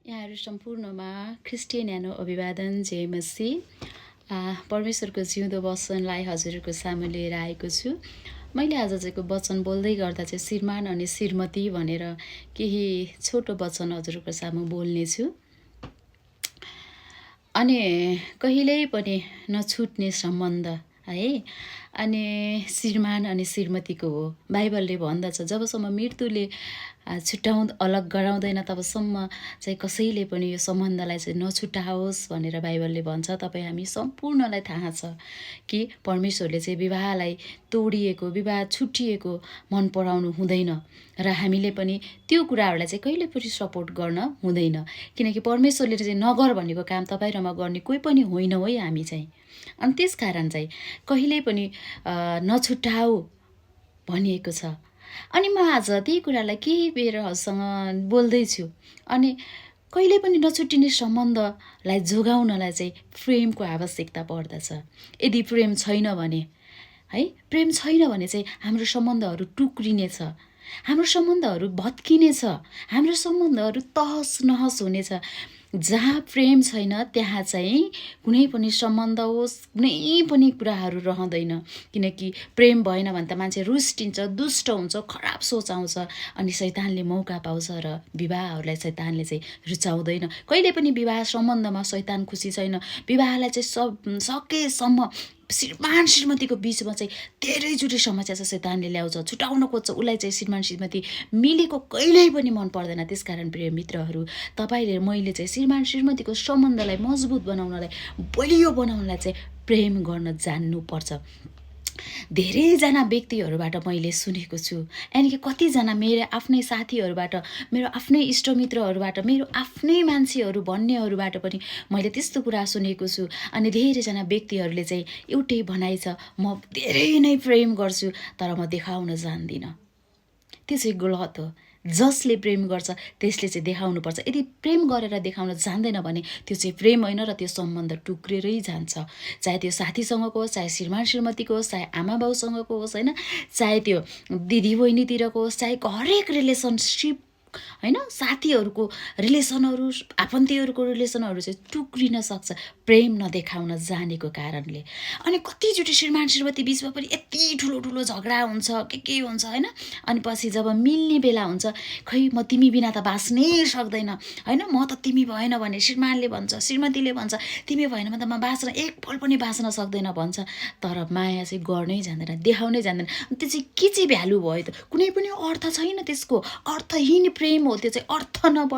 यहाँहरू सम्पूर्णमा ख्रिस्टियन न्यानो अभिवादन जय मसी। परमेश्वरको जिउँदो वचनलाई हजुरहरूको सामु लिएर आएको छु। मैले आज चाहिँको वचन बोल्दै गर्दा चाहिँ श्रीमान अनि श्रीमती भनेर केही छोटो वचन हजुरहरूको सामु बोल्नेछु। अनि कहिल्यै पनि नछुट्ने सम्बन्ध है, अनि श्रीमान अनि श्रीमतीको हो। बाइबलले भन्दछ जबसम्म मृत्युले अलग गराउँदैन तबसम्म चाहिँ कसैले पनि यो सम्बन्धलाई चाहिँ नछुटाओस् भनेर बाइबलले भन्छ। तपाईँ हामी सम्पूर्णलाई थाहा छ कि परमेश्वरले चाहिँ विवाहलाई तोडिएको, विवाह छुट्टिएको मन पराउनु हुँदैन र हामीले पनि त्यो कुराहरूलाई चाहिँ कहिले पनि सपोर्ट गर्न हुँदैन, किनकि परमेश्वरले चाहिँ नगर भनेको काम तपाईँ र म गर्ने कोही पनि होइन है हामी चाहिँ। अनि त्यस कारण चाहिँ कहिल्यै पनि नछुटाऊ भनिएको छ। अनि म आज त्यही कुरालाई केही बेर हजुरसँग बोल्दैछु। अनि कहिले पनि नछुटिने सम्बन्धलाई जोगाउनलाई चाहिँ प्रेमको आवश्यकता पर्दछ। यदि प्रेम छैन भने है, प्रेम छैन भने चाहिँ हाम्रो सम्बन्धहरू टुक्रिनेछ, हाम्रो सम्बन्धहरू भत्किनेछ, हाम्रो सम्बन्धहरू तहस नहस हुनेछ। जहाँ प्रेम छैन त्यहाँ चाहिँ कुनै पनि सम्बन्ध होस्, कुनै पनि कुराहरू रहँदैन। किनकि प्रेम भएन भने त मान्छे रुष्टिन्छ, दुष्ट हुन्छ, खराब सोच आउँछ, अनि शैतानले मौका पाउँछ र विवाहहरूलाई शैतानले चाहिँ रुचाउँदैन। कहिले पनि विवाह सम्बन्धमा शैतान खुसी छैन। विवाहलाई चाहिँ सकेसम्म श्रीमान श्रीमतीको बिचमा चाहिँ धेरैचोटि समस्या चाहिँ शैतानले ल्याउँछ, छुटाउन खोज्छ। उसलाई चाहिँ श्रीमान श्रीमती मिलेको कहिल्यै पनि मन पर्दैन। त्यसकारण प्रिय मित्रहरू, तपाईँले मैले चाहिँ श्रीमान श्रीमतीको सम्बन्धलाई मजबुत बनाउनलाई, बलियो बनाउनलाई चाहिँ प्रेम गर्न जान्नुपर्छ। धेरैजना व्यक्तिहरूबाट मैले सुनेको छु, यानि कि कतिजना मेरो आफ्नै साथीहरूबाट, मेरो आफ्नै इष्टमित्रहरूबाट, मेरो आफ्नै मान्छेहरू भन्नेहरूबाट पनि मैले त्यस्तो कुरा सुनेको छु। अनि धेरैजना व्यक्तिहरूले चाहिँ एउटै भनाइ छ, म धेरै नै प्रेम गर्छु तर म देखाउन जान्दिनँ। त्यो चाहिँ गलत हो। जसले प्रेम गर्छ त्यसले चाहिँ देखाउनुपर्छ। यदि प्रेम गरेर देखाउन जान्दैन भने त्यो चाहिँ प्रेम होइन र त्यो सम्बन्ध टुक्रेरै जान्छ। चाहे त्यो साथीसँगको होस्, चाहे श्रीमान श्रीमतीको होस्, चाहे आमा बाउसँगको होस्, होइन, चाहे त्यो दिदी बहिनीतिरको होस्, चाहे हरेक रिलेसनसिप, होइन, साथीहरूको रिलेसनहरू, आफन्तीहरूको रिलेसनहरू चाहिँ टुक्रिन सक्छ प्रेम नदेखाउन जानेको कारणले। अनि कतिचोटि श्रीमान श्रीमती बिचमा पनि यति ठुलो ठुलो झगडा हुन्छ, के हुन्छ, होइन। अनि पछि जब मिल्ने बेला हुन्छ, खै म तिमी बिना त बाँच्नै सक्दैन, होइन, म त तिमी भएन भने श्रीमानले भन्छ, श्रीमतीले भन्छ तिमी भएन भने त म बाँच्न एक पल पनि बाँच्न सक्दैन भन्छ। तर माया चाहिँ गर्नै जान्दैन, देखाउनै जान्दैन। त्यो चाहिँ के चाहिँ भ्यालु भयो त? कुनै पनि अर्थ छैन त्यसको। अर्थहीन प्रेम हो त्यो चाहिँ, अर्थ